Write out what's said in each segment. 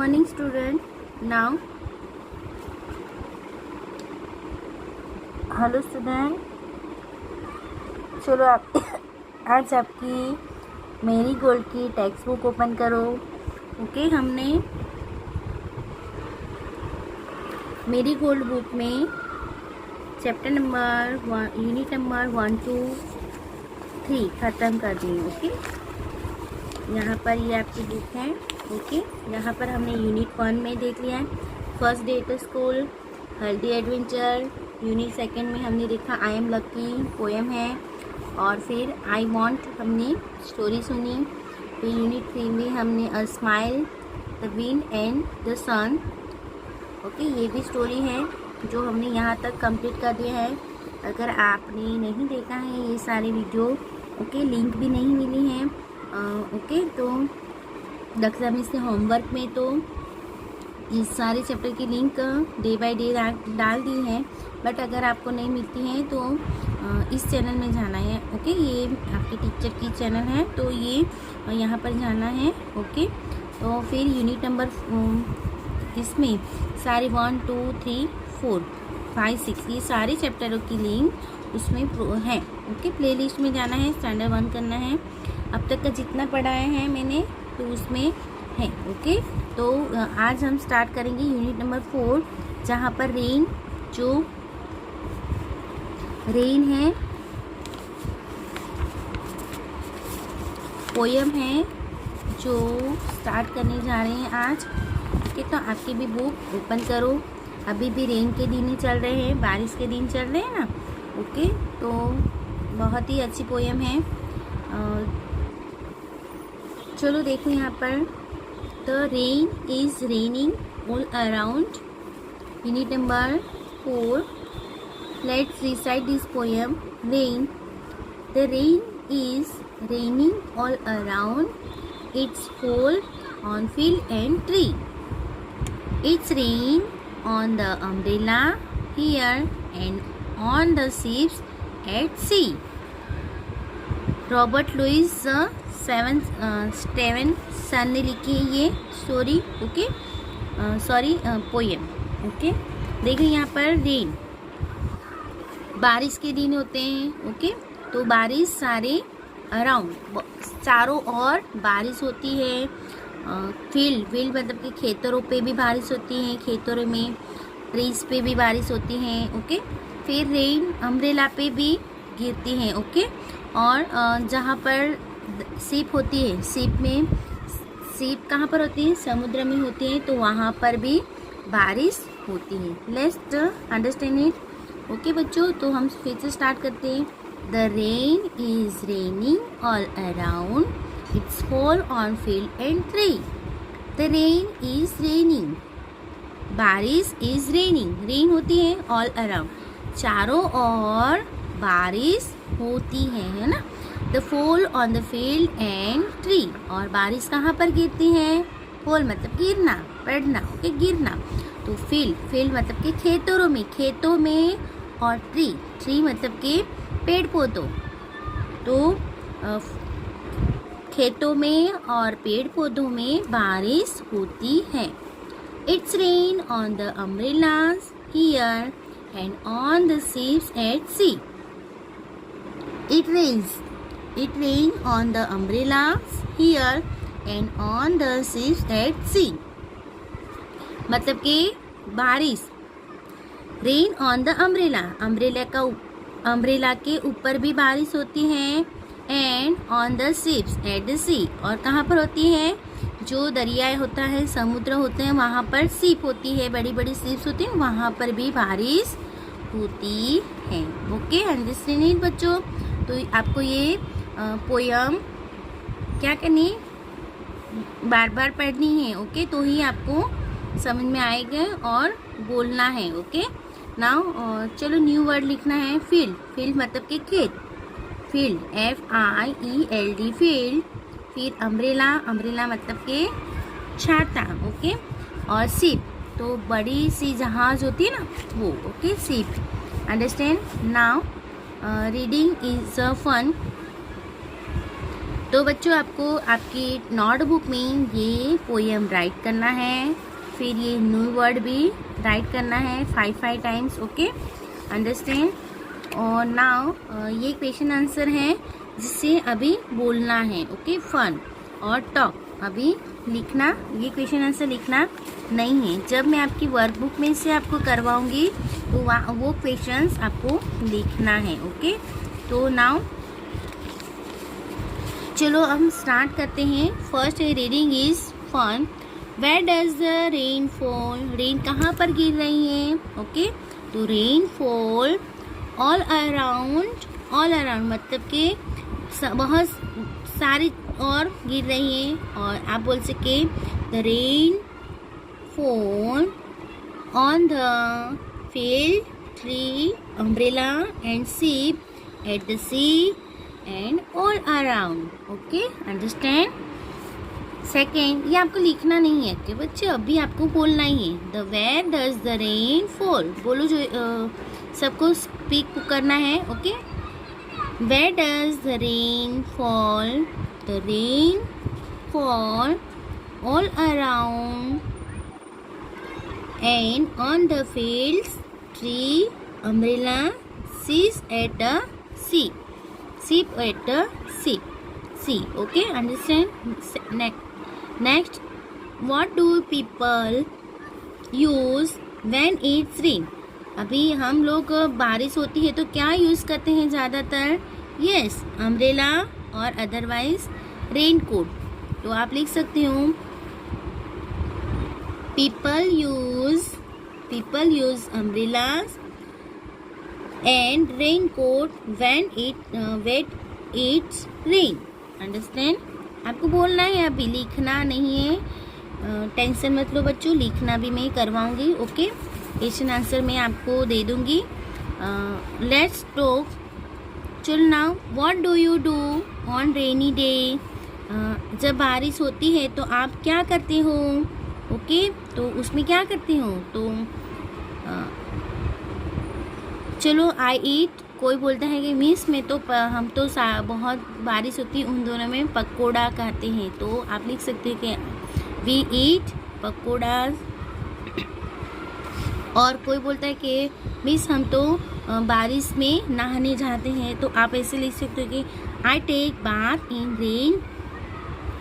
morning student. Now, hello student, चलो आप आज आपकी मेरी गोल्ड की टेक्स्ट बुक ओपन करो। ओके, हमने मेरी गोल्ड बुक में chapter number 1 unit number 1 to 3 ख़त्म कर दिए। ओके, यहाँ पर ये आपकी बुक है। ओके, यहाँ पर हमने यूनिट 1 में देख लिया है, first day to school, healthy adventure. Unit 2 में हमने देखा आई एम लकी, पोएम है। और फिर आई वॉन्ट हमने स्टोरी सुनी। फिर यूनिट 3 में हमने a smile, the wind and the sun. Okay, ये भी स्टोरी है जो हमने यहाँ तक कंप्लीट कर दिया है। अगर आपने नहीं देखा है ये सारी वीडियो, ओके, लिंक भी नहीं मिली है, ओके, तो दक्षा मिस ने होमवर्क में तो इस सारे चैप्टर की लिंक डे बाय डे डाल दी है। बट अगर आपको नहीं मिलती है तो इस चैनल में जाना है। ओके, ये आपके टीचर की चैनल है, तो ये यहाँ पर जाना है। ओके, तो फिर यूनिट नंबर इसमें सारे 1 2 3 4 5 6 ये सारे चैप्टरों की लिंक उसमें है। ओके, प्लेलिस्ट में जाना है, स्टैंडर्ड 1 करना है। अब तक का जितना पढ़ाया है मैंने तो उसमें है। ओके, तो आज हम स्टार्ट करेंगे यूनिट नंबर 4, जहाँ पर रेन है, पोयम है जो स्टार्ट करने जा रहे हैं आज। ओके, तो आपकी भी बुक ओपन करो। अभी भी रेन के दिन ही चल रहे हैं, बारिश के दिन चल रहे हैं ना। ओके, तो बहुत ही अच्छी पोयम है। चलो देखो यहाँ पर, the rain is raining all around. Unit number 4, let's recite this poem. Rain, the rain is raining all around, it's fall on field and tree, it's rain on the umbrella here and on the ships at sea. Robert Louis Stevenson ने लिखी है ये story. Okay, sorry poem. Okay, देखिए यहाँ पर rain, बारिश के दिन होते हैं। ओके, तो बारिश सारे अराउंड, चारों ओर बारिश होती है। फील्ड मतलब कि खेतरों पे भी बारिश होती है, खेतरों में ट्रीज पे भी बारिश होती है। ओके, फिर रेन अम्ब्रेला पे भी गिरती है। ओके, और जहाँ पर सीप होती है, सीप कहाँ पर होती है? समुद्र में होती है, तो वहाँ पर भी बारिश होती है। Let's understand it. ओके बच्चों, तो हम फिर से स्टार्ट करते हैं। The rain is raining all around, it's fall on field and tree. The rain is raining, बारिश इज रेनिंग, रेन होती है ऑल अराउंड, चारों ओर बारिश होती है ना। The fall on the field and tree, और बारिश कहाँ पर गिरती है? फॉल मतलब गिरना, पड़ना। ओके, गिरना। तो फील्ड मतलब कि खेतों में, और ट्री मतलब कि पेड़ पौधों। तो खेतों में और पेड़ पौधों में बारिश होती है। It's rain on the umbrellas here and on the ships at sea. It rains on the umbrellas here and on the ships at sea. मतलब कि बारिश, रेन ऑन द अम्ब्रेला के ऊपर भी बारिश होती है, and on the ships at the sea, और कहाँ पर होती है? जो दरिया होता है, समुद्र होते हैं, वहाँ पर शिप होती है, बड़ी बड़ी शिप्स होती हैं, वहाँ पर भी बारिश होती है। ओके, अंडरस्टैंड इट बच्चों। तो आपको ये पोयम क्या करनी, बार बार पढ़नी है। ओके, तो ही आपको समझ में आएगा और बोलना है। ओके, नाउ चलो न्यू वर्ड लिखना है। फील्ड मतलब कि खेत, फील्ड FIELD फील्ड। फिर अम्ब्रेला मतलब कि छाता। ओके, और शिप तो बड़ी सी जहाज होती है ना, वो। Okay, ship, understand. Now reading is fun. तो बच्चों आपको आपकी नोटबुक में ये पोएम राइट करना है, फिर ये न्यू वर्ड भी राइट करना है 5 टाइम्स, ओके, अंडरस्टैंड। और नाउ ये क्वेश्चन आंसर है जिससे अभी बोलना है, ओके, फन और टॉक। अभी लिखना, ये क्वेश्चन आंसर लिखना नहीं है। जब मैं आपकी वर्कबुक में से आपको करवाऊंगी तो वो क्वेश्चंस आपको लिखना है, ओके। तो नाउ चलो हम स्टार्ट करते हैं। First reading is fun. Where does the rain fall? Rain कहाँ पर गिर रही है, ओके। तो रेन फॉल ऑल अराउंड मतलब कि बहुत सारी और गिर रही है। और आप बोल सके the rain fall on the field, tree, umbrella and ship at the sea and all around, okay, understand. Second, ये आपको लिखना नहीं है कि बच्चे, अभी आपको बोलना ही है। The where does the rain fall, बोलो, जो सबको स्पीक करना है, okay. Where does the rain fall? The rain fall all around and on the fields, tree, umbrella, sheep at the sea, sheep at the sea, okay, understand। Next, what do people use when it's rain? अभी हम लोग बारिश होती है तो क्या use करते हैं ज़्यादातर? यस, अम्ब्रेला और अदरवाइज रेन कोट। तो आप लिख सकते हो people use umbrellas and raincoat when it's rain, understand। आपको बोलना है, अभी लिखना नहीं है। टेंशन मत लो बच्चों, लिखना भी मैं करवाऊंगी, ओके। क्वेश्चन आंसर मैं आपको दे दूंगी। Let's talk. चलो now, what do you do on rainy day? जब बारिश होती है तो आप क्या करते हो, ओके। तो उसमें क्या करते हो? तो चलो, आई ईट। कोई बोलता है कि मिस में तो हम तो बहुत बारिश होती है, उन दोनों में पकोड़ा कहते हैं। तो आप लिख सकते हैं कि वी ईट पकोड़ा। और कोई बोलता है कि मिस हम तो बारिश में नहाने जाते हैं। तो आप ऐसे लिख सकते हो कि I take bath in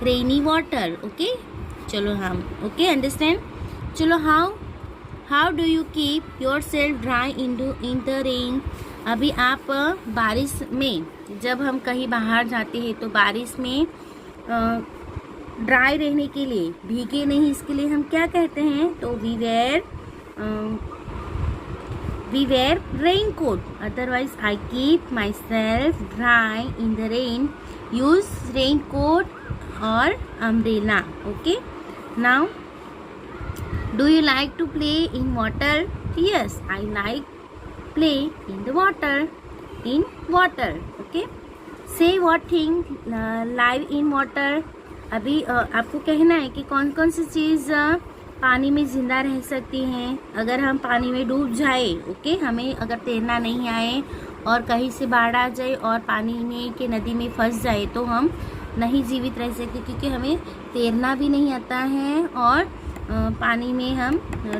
rainy water, okay. चलो हम, ओके, अंडरस्टैंड। चलो, how do you keep yourself dry in the rain? अभी आप बारिश में, जब हम कहीं बाहर जाते हैं तो बारिश में ड्राई रहने के लिए, भीगे नहीं, इसके लिए हम क्या कहते हैं? तो we wear rain coat. Otherwise I keep my self dry in the rain, use rain coat और umbrella, okay. Now, do you like to play in water? Yes, I like play in the water, okay। Say what thing live in water? अभी आपको कहना है कि कौन कौन सी चीज़ पानी में जिंदा रह सकती हैं अगर हम पानी में डूब जाए, ओके। हमें अगर तैरना नहीं आए और कहीं से बाढ़ आ जाए और पानी में के नदी में फंस जाए तो हम नहीं जीवित रह सकते, क्योंकि हमें तैरना भी नहीं आता है और पानी में हम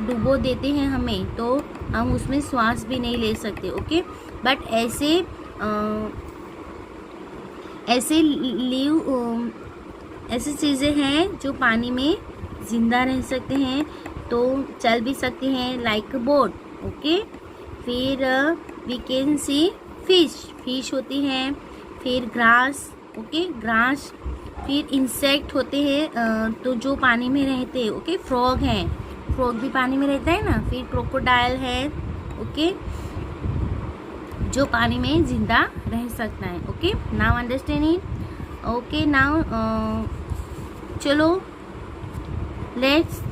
डुबो देते हैं हमें, तो हम उसमें श्वास भी नहीं ले सकते, ओके। बट ऐसे चीज़ें हैं जो पानी में ज़िंदा रह सकते हैं, तो चल भी सकते हैं, लाइक बोट, ओके। फिर वी कैन सी फिश होती हैं, फिर ग्रास, ओके, ग्रास। फिर इंसेक्ट होते हैं तो जो पानी में रहते हैं, ओके। फ्रॉग हैं, फ्रॉग भी पानी में रहता है ना। फिर क्रोकोडाइल है, ओके, जो पानी में जिंदा रह सकता है, okay. Now understand it, okay. Now चलो, let's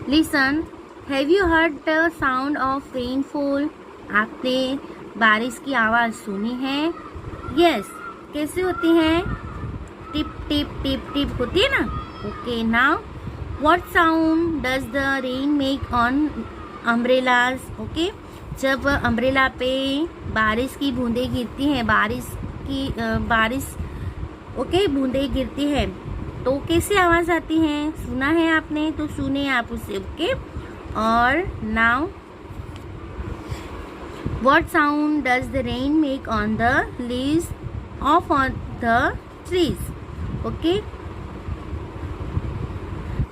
listen. Have you heard the sound of rainfall? आपने बारिश की आवाज़ सुनी है? यस। कैसे होती हैं? टिप टिप टिप टिप होती है ना, okay. Now, what sound does the rain make on umbrellas? Okay, जब अम्ब्रेला पे बारिश की बूंदें गिरती हैं, बारिश की बारिश ओके बूंदे गिरती है तो कैसे आवाज आती है, सुना है आपने, तो सुने आप उसे। ओके, और now what sound does the rain make on the leaves of on the trees. Okay,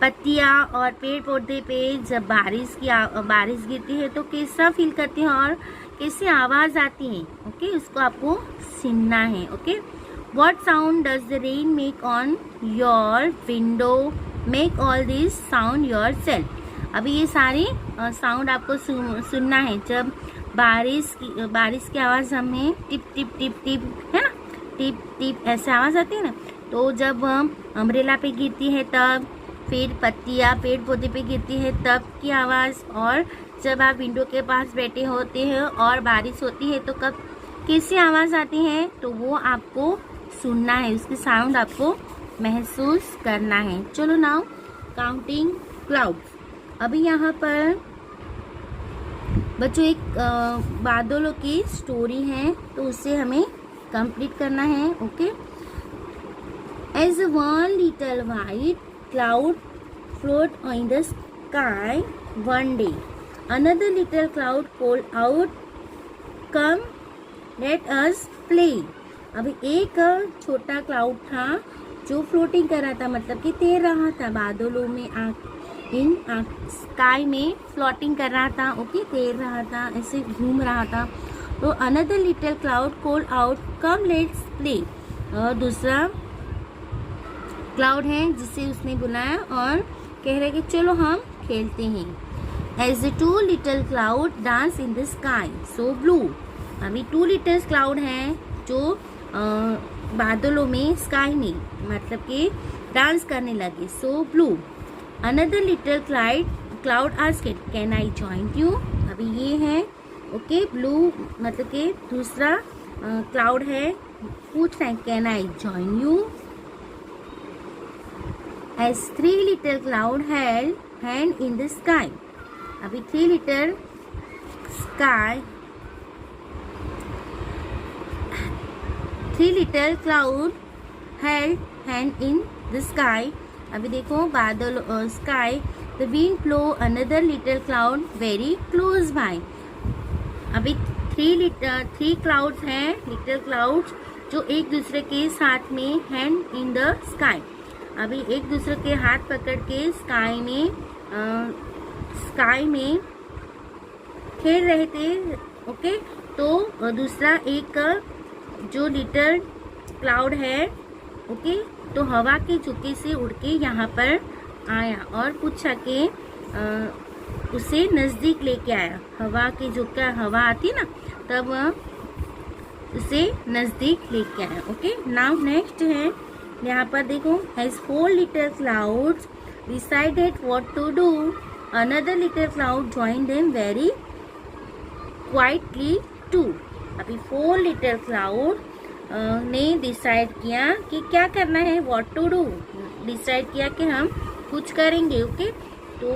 पत्तियां और पेड़ पौधे पे जब बारिश गिरती है तो कैसा फील करती हैं और कैसे आवाज आती है। ओके, उसको आपको सुनना है। Okay, what sound does the rain make on your window, make all this sound your self. अभी ये सारे साउंड आपको सुनना है। जब बारिश की आवाज हमें टिप टिप टिप टिप है ना, टिप टिप ऐसे आवाज आती है ना, तो जब अम्ब्रेला पे गिरती है तब, फिर पत्तियां पेड़ पौधे पे गिरती है तब की आवाज़, और जब आप विंडो के पास बैठे होते हैं और बारिश होती है तो कब कैसी आवाज़ आती है, तो वो आपको सुनना है, उसकी साउंड आपको महसूस करना है। चलो नाउ काउंटिंग क्लाउड्स। अभी यहाँ पर बच्चों एक बादलों की स्टोरी है तो उसे हमें कंप्लीट करना है। Okay, as one little white cloud float on the sky one day. Another little cloud called out, "Come, let us play." अभी एक छोटा क्लाउड था जो फ्लोटिंग कर रहा था, मतलब कि तैर रहा था बादलों में, स्काई में फ्लोटिंग कर रहा था। ओके, तैर रहा था, ऐसे घूम रहा था। तो another little cloud called out, "come let's play." और दूसरा क्लाउड है जिसे उसने बुलाया और कह रहे कि चलो हम खेलते हैं। As the two little cloud dance in the sky so blue. अभी टू लिटिल क्लाउड हैं जो बादलों में, स्काई में, मतलब कि डांस करने लगे, सो blue. Another little cloud asked, can I join you. अभी ये है ओके, ब्लू मतलब कि दूसरा क्लाउड है, पूछ रहे हैं can I join you. As three little cloud held hand in the sky. अभी three little cloud held hand in the sky. अभी देखो बादल sky. The wind blow another little cloud very close by. अभी three clouds हैं, little clouds जो एक दूसरे के साथ में hand in the sky. अभी एक दूसरे के हाथ पकड़ के स्काई में खेल रहे थे। ओके, तो दूसरा एक जो लिटिल क्लाउड है ओके, तो हवा के झोंके से उड़ के यहाँ पर आया और पूछा कि उसे नज़दीक लेके आया। हवा के झोंका, हवा आती ना, तब उसे नज़दीक लेके आया। ओके, नाउ नेक्स्ट है यहाँ पर देखो, as four little clouds decided what to do, another little cloud joined them very quietly too. अभी four little cloud ने डिसाइड किया कि क्या करना है, what to do, डिसाइड किया कि हम कुछ करेंगे। ओके, तो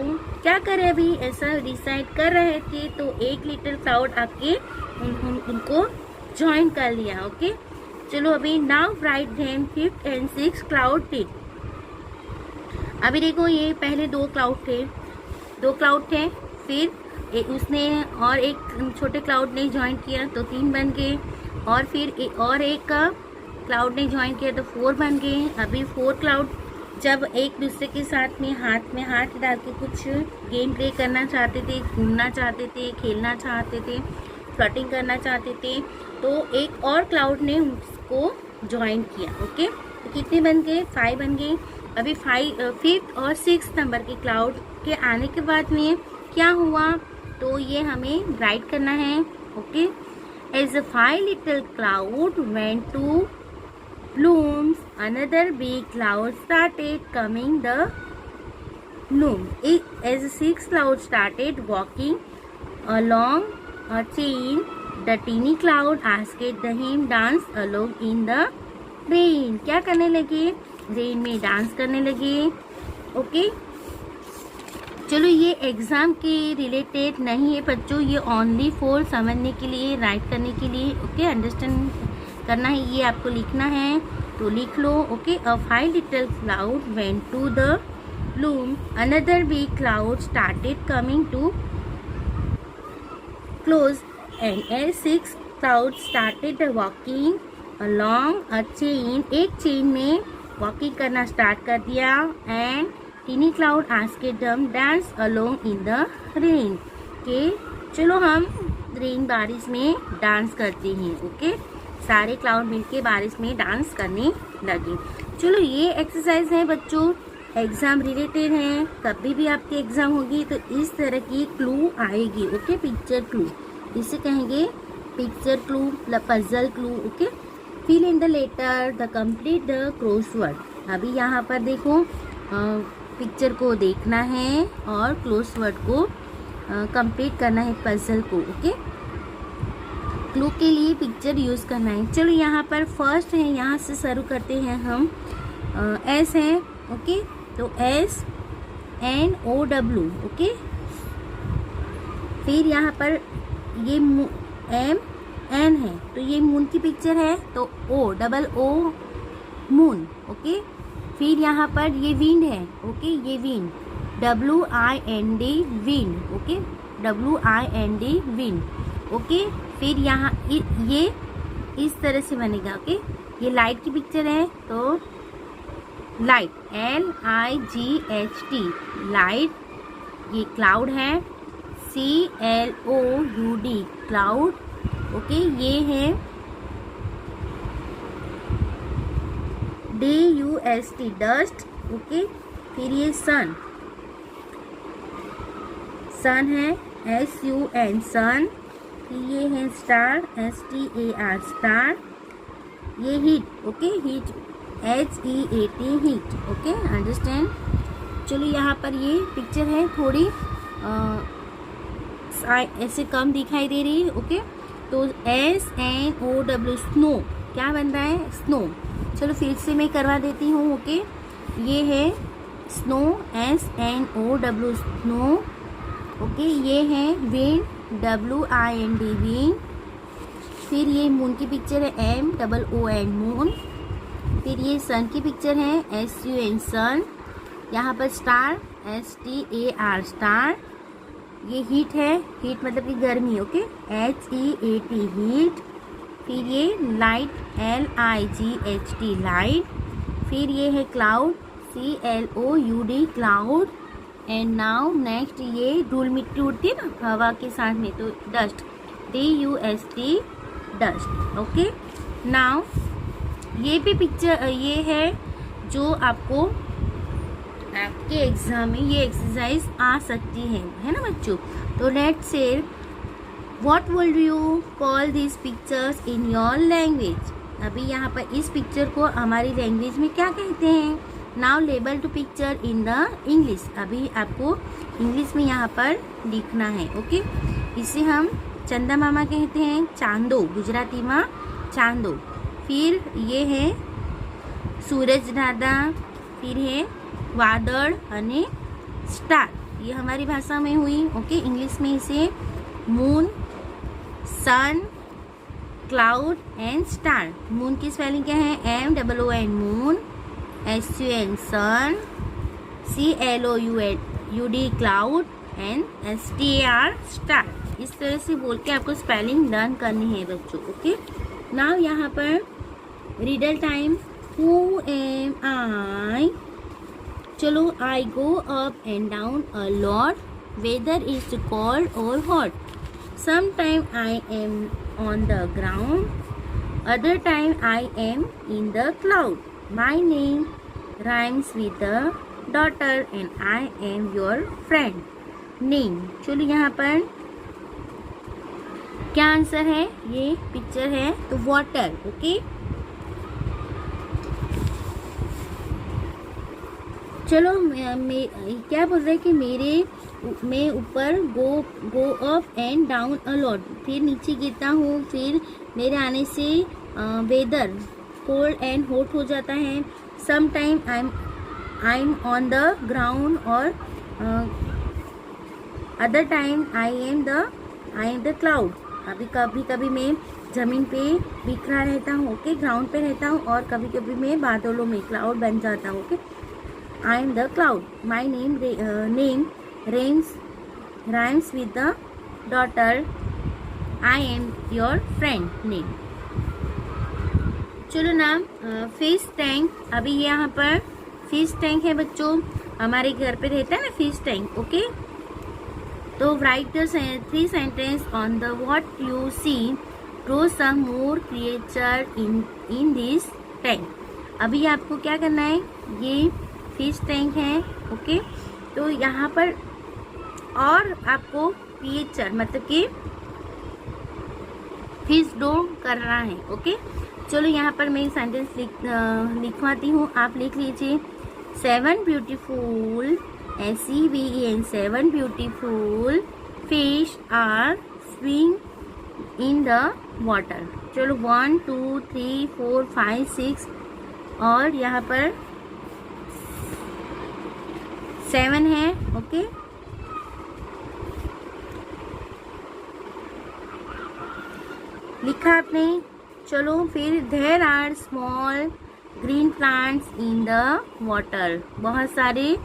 क्या करें, अभी ऐसा डिसाइड कर रहे थे तो एक लिटिल क्लाउड आके उनको ज्वाइन कर लिया। ओके, चलो अभी now write them fifth and six cloud थे। अभी देखो ये पहले दो क्लाउड थे, फिर उसने और एक छोटे क्लाउड ने ज्वाइन किया तो 3 बन गए, और फिर एक क्लाउड ने ज्वाइन किया तो 4 बन गए। अभी 4 क्लाउड जब एक दूसरे के साथ में हाथ डाल के कुछ गेम प्ले करना चाहते थे, घूमना चाहते थे, खेलना चाहते थे, फ्लोटिंग करना चाहते थे, तो एक और क्लाउड ने उसको ज्वाइन किया। ओके, तो कितने बन गए, 5 बन गए। अभी 5th और 6th नंबर के क्लाउड के आने के बाद में क्या हुआ, तो ये हमें राइट करना है। Okay, as 5 little cloud went to blooms, another big cloud started coming the bloom. As 6 clouds started walking along a chain, the teeny cloud asked them dance along in the rain. क्या करने लगे, rain में dance करने लगे। Okay, चलो ये exam के related नहीं है बच्चों, ये ओनली फॉर समझने के लिए, राइट करने के लिए। ओके, अंडरस्टैंड करना है, ये आपको लिखना है तो लिख लो। Okay, a 5 little cloud went to the loom, another big cloud started coming to close, and as 6 clouds started walking along a chain, एक चेन में वॉकिंग करना स्टार्ट कर दिया। And tiny cloud asked them dance along in the rain, के चलो हम rain बारिश में डांस करते हैं। ओके, सारे क्लाउड मिलके बारिश में डांस करने लगे। चलो ये एक्सरसाइज है बच्चों, एग्जाम रिलेटेड है, कभी भी आपकी एग्जाम होगी तो इस तरह की क्लू आएगी। ओके, पिक्चर क्लू, इसे कहेंगे picture clue, puzzle clue. Okay, fill in the letter the complete the crossword. अभी यहाँ पर देखो, पिक्चर को देखना है और क्रॉसवर्ड को कंप्लीट करना है, पजल को। ओके, क्लू के लिए पिक्चर यूज करना है। चलो यहाँ पर फर्स्ट है, यहाँ से शुरू करते हैं हम। एस है, ओके, तो SNOW। ओके, फिर यहाँ पर ये MN है, तो ये मून की पिक्चर है, तो OOO मून। ओके, फिर यहाँ पर ये विंड है। ओके, ये wind WIND wind. Okay, WIND wind. Okay, फिर यहाँ ये इस तरह से बनेगा। ओके, ये लाइट की पिक्चर है, तो लाइट LIGHT लाइट। ये क्लाउड है CLOUD क्लाउड। ओके, ये है DUST डस्ट। ओके, फिर ये सन, सन है SUN सन। फिर ये है स्टार STAR स्टार। ये heat, okay, heat HEAT heat. Okay, understand. चलो यहाँ पर ये पिक्चर है थोड़ी ऐसे कम दिखाई दे रही है। ओके, तो SNOW स्नो, क्या बन रहा है? स्नो। चलो फिर से मैं करवा देती हूँ। ओके, ये है स्नो SNOW स्नो। ओके, ये है विंड WIND विंड। फिर ये मून की पिक्चर है MOON मून। फिर ये सन की पिक्चर है SUN सन। यहाँ पर स्टार STAR स्टार। ये हीट है, हीट मतलब कि गर्मी। Okay, HEAT heat. फिर ये लाइट LIGHT लाइट। फिर ये है cloud CLOUD cloud. And now next, ये धूल मिट्टी उड़ती है ना हवा के साथ में, तो dust DUST dust. Okay, now ये भी पिक्चर, ये है जो आपको आपके एग्जाम में ये एक्सरसाइज आ सकती है ना बच्चों। तो let's say what will you call this pictures in your language. अभी यहाँ पर इस पिक्चर को हमारी लैंग्वेज में क्या कहते हैं? Now label to picture in the English. अभी आपको इंग्लिश में यहाँ पर लिखना है। ओके, इसे हम चंदा मामा कहते हैं, चांदो, गुजराती माँ चांदो। फिर ये है सूरज दादा। फिर है वादळ अने स्टार, ये हमारी भाषा में हुई। ओके, इंग्लिश में इसे moon, sun, cloud and star. Moon की स्पेलिंग क्या है? MOON moon, SUN sun, CLOUD cloud and STAR star. इस तरह से बोल के आपको स्पेलिंग लर्न करनी है बच्चों। ओके, नाउ यहाँ पर riddle time. Who am I? चलो, I go up and down a lot, weather is cold और hot, sometime I am on the ground, other time I am in the cloud, my name rhymes with the daughter and I am your friend. Name, चलो यहाँ पर क्या answer है? ये picture है तो water. Okay, चलो क्या बोल रहे हैं कि मैं ऊपर गो up and down a lot, फिर नीचे गिरता हूँ, फिर मेरे आने से वेदर कोल्ड एंड हॉट हो जाता है, some time I am on the ground और other time I am the cloud. अभी कभी मैं ज़मीन पे बिखरा रहता हूँ, ओके, ग्राउंड पे रहता हूँ, और कभी कभी मैं बादलों में क्लाउड बन जाता हूँ, okay. I am the cloud, my name rhymes with the daughter, I am your friend name. चलो नाम फिश टैंक, अभी यहाँ पर फिश टैंक है बच्चों, हमारे घर पे रहता है ना फिश टैंक, ओके। तो write the 3 sentence on the what you see, draw some more creature in this tank. अभी आपको क्या करना है, ये फिश टैंक है, ओके। तो यहाँ पर और आपको क्रिएचर मतलब कि फिश ड्रॉ करना है, ओके। चलो यहाँ पर मैं सेंटेंस लिखवाती हूँ, आप लिख लीजिए। 7 beautiful SEVEN 7 beautiful fish are swimming in the water. चलो 1 2 3 4 5 6 और यहाँ पर 7 है, ओके। लिखा आपने। चलो फिर there are small green plants in the water, बहुत सारे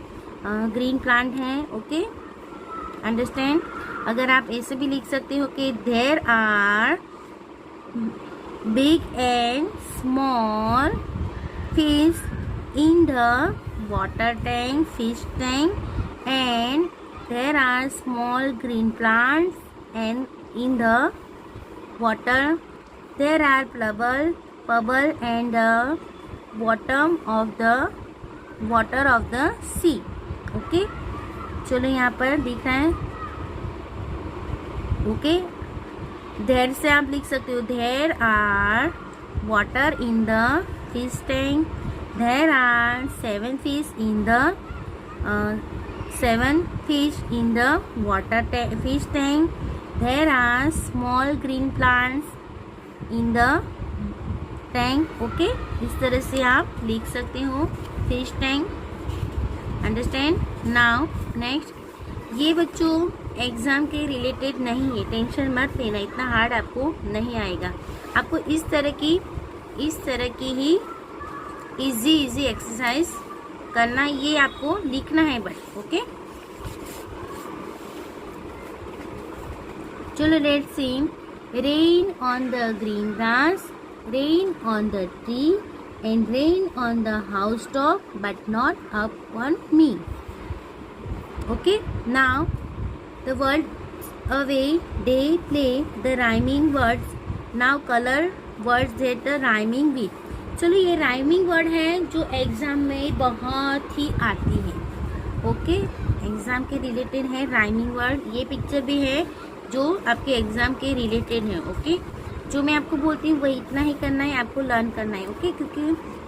ग्रीन प्लांट हैं, ओके, अंडरस्टैंड। अगर आप ऐसे भी लिख सकते हो कि there are big and small fish in the water tank, fish tank, and there are small green plants and in the water, there are pebble and the bottom of the water of the sea, okay। चलो यहाँ पर दिख रहा है, okay. There से आप लिख सकते हो there are water in the fish tank, there are 7 fish in the 7 fish in the water fish tank, there are small green plants in the tank, okay. इस तरह से आप लिख सकते हो fish tank, understand. Now next, ये बच्चों exam के रिलेटेड नहीं है, टेंशन मत लेना, इतना हार्ड आपको नहीं आएगा। आपको इस तरह की ही इजी एक्सरसाइज करना, ये आपको लिखना है बस, ओके। चलो let's see. Rain on the green grass, rain on the tree and rain on the housetop but not up on me, okay। Now the words away they play the rhyming words, now color words that the rhyming with। चलो ये rhyming word है जो exam में बहुत ही आती है, okay. Exam के related है राइमिंग वर्ड, ये पिक्चर भी है जो आपके एग्जाम के रिलेटेड है, ओके। जो मैं आपको बोलती हूँ वही इतना ही करना है, आपको लर्न करना है, ओके। क्योंकि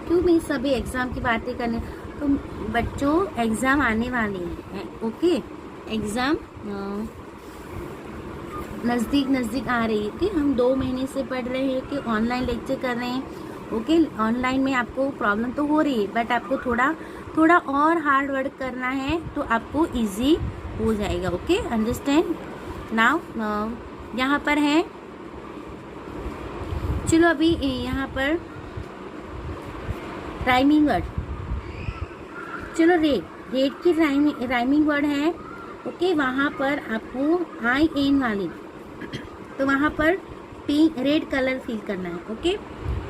क्यों मैं सभी एग्ज़ाम की बातें करने, तो बच्चों एग्ज़ाम आने वाले हैं, ओके। एग्ज़ाम नज़दीक आ रही है, ओके। हम 2 महीने से पढ़ रहे हैं कि ऑनलाइन लेक्चर कर रहे हैं, ओके। ऑनलाइन में आपको प्रॉब्लम तो हो रही है, बट आपको थोड़ा और हार्ड वर्क करना है तो आपको ईजी हो जाएगा, ओके, अंडरस्टैंड। नाउ यहाँ पर है, चलो अभी यहाँ पर राइमिंग वर्ड, चलो रेड की राइमिंग वर्ड है, ओके। वहाँ पर आपको IN वाली, तो वहाँ पर पिंक रेड कलर फिल करना है, ओके,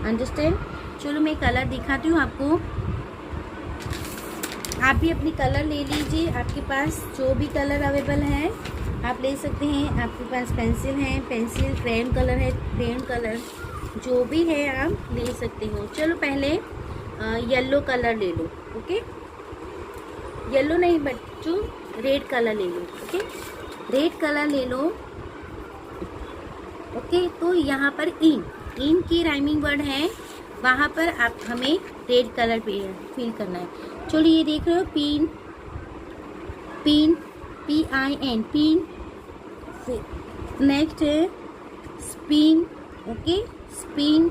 अंडरस्टैंड। चलो मैं कलर दिखाती हूँ आपको, आप भी अपनी कलर ले लीजिए, आपके पास जो भी कलर अवेलेबल है आप ले सकते हैं। आपके पास पेंसिल है, पेंसिल, क्रेयन कलर है, क्रेयन कलर, जो भी है आप ले सकते हो। चलो पहले येलो कलर ले लो, ओके। येलो नहीं बच्चों, रेड कलर ले लो, ओके। रेड कलर ले लो, ओके। तो यहाँ पर इन की राइमिंग वर्ड है, वहाँ पर आप हमें रेड कलर पे फिल करना है। चलो ये देख रहे हो, पिन PIN, पिन। नेक्स्ट है स्पिन, ओके, स्पिन।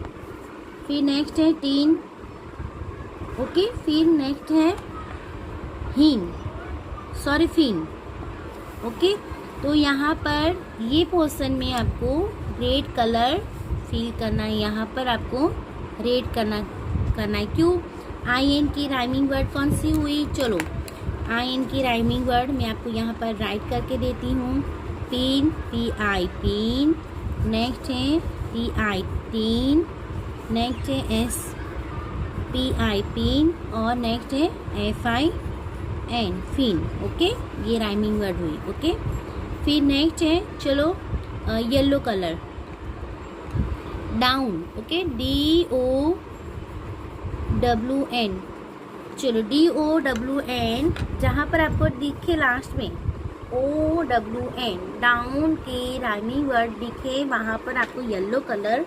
फिर नेक्स्ट है टीन, ओके। फिर नेक्स्ट है फिन, ओके। तो यहाँ पर ये पोर्शन में आपको रेड कलर फील करना है, यहाँ पर आपको रेड करना है। क्यों? आई एन की राइमिंग वर्ड कौन सी हुई? चलो आई एन की राइमिंग वर्ड मैं आपको यहाँ पर राइट करके देती हूँ। Pin, P I pin, next है टी आई टीन, नेक्स्ट है एस पी आई पिन और नेक्स्ट है F I N fin. Okay, ये राइमिंग वर्ड हुई। ओके, फिर नेक्स्ट है चलो yellow colour, down. Okay, D O W N. चलो डी ओ डब्ल्यू एन, जहाँ पर आपको दिखे लास्ट में ओ डब्ल्यू एन, डाउन के राइमिंग वर्ड दिखे वहाँ पर आपको येलो कलर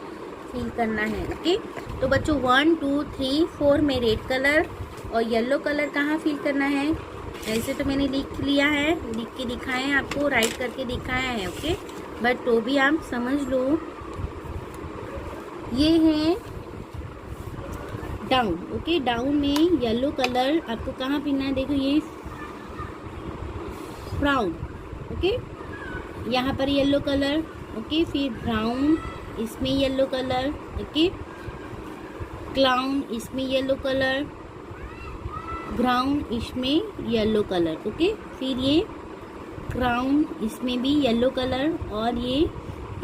फील करना है। ओके, तो बच्चों 1 2 3 4 में रेड कलर और येलो कलर कहाँ फील करना है? ऐसे तो मैंने लिख लिया है, लिख के दिखाए हैं आपको, राइट करके दिखाया है। ओके, बट तो भी आप समझ लो। ये है डाउन। ओके, डाउन में येलो कलर आपको कहाँ पीना है? देखो ये ब्राउन। ओके, यहाँ पर येलो कलर। ओके, फिर ब्राउन, इसमें येलो कलर। ओके, क्लाउन, इसमें येलो कलर, ब्राउन, इसमें येलो कलर। ओके, फिर ये क्राउन, इसमें भी येलो कलर और ये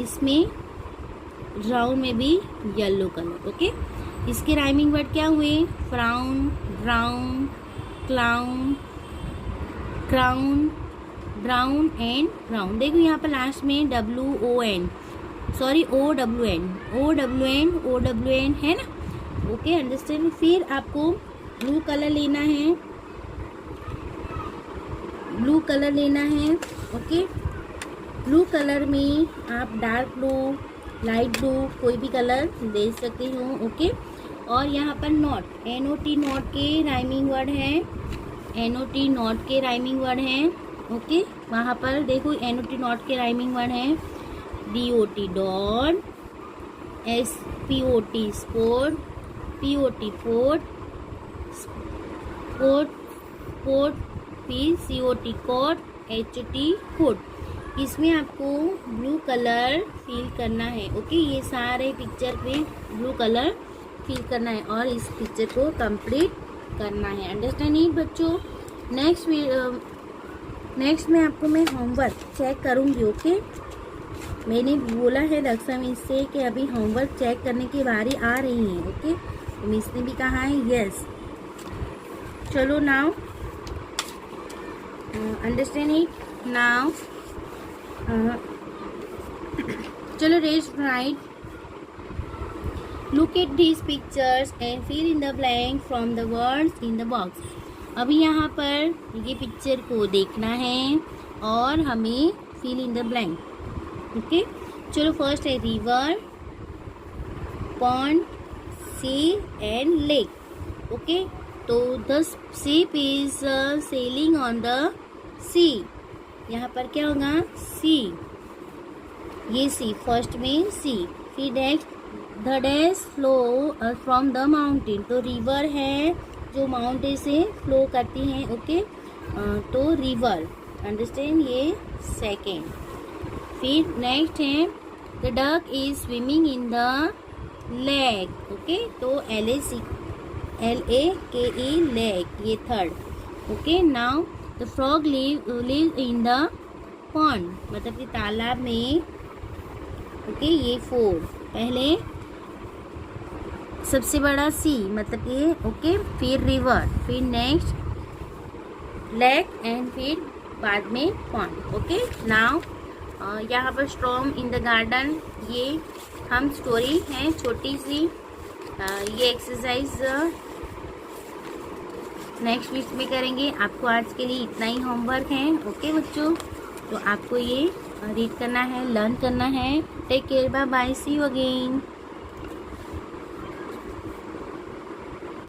इसमें ब्राउन में भी येलो कलर। ओके, इसके राइमिंग वर्ड क्या हुए? Frown, brown, clown, crown, brown and brown. देखो यहाँ पर लास्ट में W O N, sorry O W N, O W N, O W N है ना। Okay, understand. फिर आपको ब्लू कलर लेना है, ब्लू कलर लेना है। ओके, ब्लू कलर में आप डार्क ब्लू, लाइट ब्लू, कोई भी कलर दे सकते हो। ओके, और यहाँ पर नॉट, NOT नॉट के राइमिंग वर्ड है, NOT नॉट के राइमिंग वर्ड हैं। ओके, वहाँ पर देखो NOT नॉट के राइमिंग वर्ड हैं DOT dot, SPOT sport, POT port, coat coat, फिर COT कोट, HOT कोट। इसमें आपको ब्लू कलर फील करना है। ओके, ये सारे पिक्चर पे ब्लू कलर फील करना है और इस पिक्चर को कंप्लीट करना है। अंडरस्टैंड इट बच्चों? नेक्स्ट में आपको मैं होमवर्क चेक करूँगी। ओके, मैंने बोला है दक्षा मिस से कि अभी होमवर्क चेक करने की बारी आ रही है। ओके, तो मिस ने भी कहा है यस। चलो नाउ अंडरस्टैंड इट नाउ। चलो rest right, look at these pictures and fill in the blank from the words in the box। अभी यहाँ पर ये पिक्चर को देखना है और हमें fill in the blank। Okay, चलो फर्स्ट है river, pond, sea and lake. Okay, तो the ship is sailing on the sea. यहाँ पर क्या होगा? सी, ये सी फर्स्ट में सी। फिर next the dash flow from the mountain, तो रिवर है जो माउंटेन से फ्लो करती हैं। ओके, तो रिवर, अंडरस्टैंड, ये सेकेंड। फिर नेक्स्ट है the duck is swimming in the lake. Okay, तो LAKE लेक, ये third. Okay, now the frog live in the pond, मतलब कि तालाब में। ओके, ये फोर्थ। पहले सबसे बड़ा सी, मतलब कि ओके, फिर रिवर, फिर नेक्स्ट लेक एंड फिर बाद में पॉन्ड। ओके, नाउ यहाँ पर स्टॉर्म इन द गार्डन, ये हम स्टोरी है छोटी सी। ये एक्सरसाइज नेक्स्ट वीक में करेंगे। आपको आज के लिए इतना ही होमवर्क है। ओके बच्चों, तो आपको ये रीड करना है, लर्न करना है। Take care, bye bye, see you again.